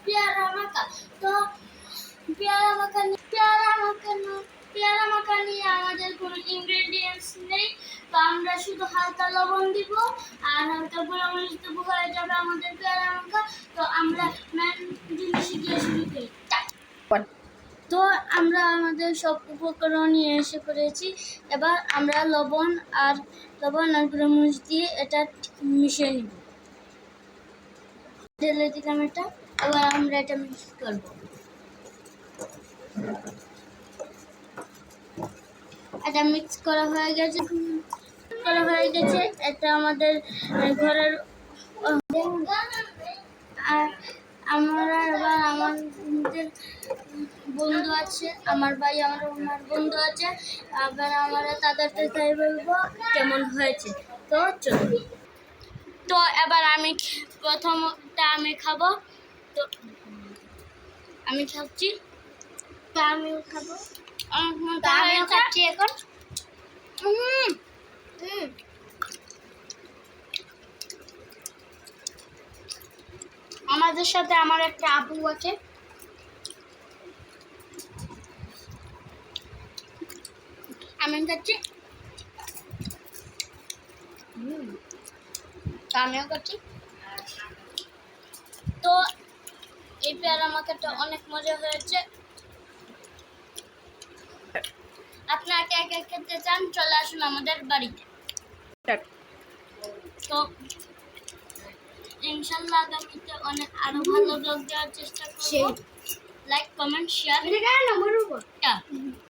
পেয়ারা মাখা। তো পেয়ারা মাখা নিয়ে আমাদের কোনো ইনগ্রেডিয়েন্টস নেই। তো আমরা শুধু হালকা লবণ দিব আর হালকা গোলমরিচ দেবো, হয়ে যাবে আমাদের পেয়ারা মাখা। তো আমরা মেন জিনিস দিয়ে শুরু করি। তো আমরা আমাদের সব উপকরণ নিয়ে এসে পড়েছি। এবার আমরা লবণ আর গোলমরিচ দিয়ে এটা মিশিয়ে নিব। ঢেলে দিলাম এটা। এবার আমরা এটা মিক্স করব। এটা মিক্স করা হয়ে গেছে। এটা আমাদের ঘরের। আর আমরা এবার আমাদের বন্ধু আছে, আমার ভাই, ওনার বন্ধু আছে, আবার আমরা তাদেরকে খাই বলবো কেমন হয়েছে। তো চলো। তো এবার প্রথমটা আমি খাবো। তো আমি খাচ্ছি। তো আমিও খাবো। আমিও খাচ্ছি এখন। আমাদের সাথে আমার একটা আপু আছে। আমি খাচ্ছি। আমিও খাচ্ছি। তো এই পেয়ারা মাখাটা অনেক মজা হয়েছে। আপনারা কে কে খেতে চান চলে আসুন আমাদের বাড়িতে। তো ইনশাল্লাহ আগামীতে আরো ভালো ব্লগ দেওয়ার চেষ্টা করব। Like, comment, share.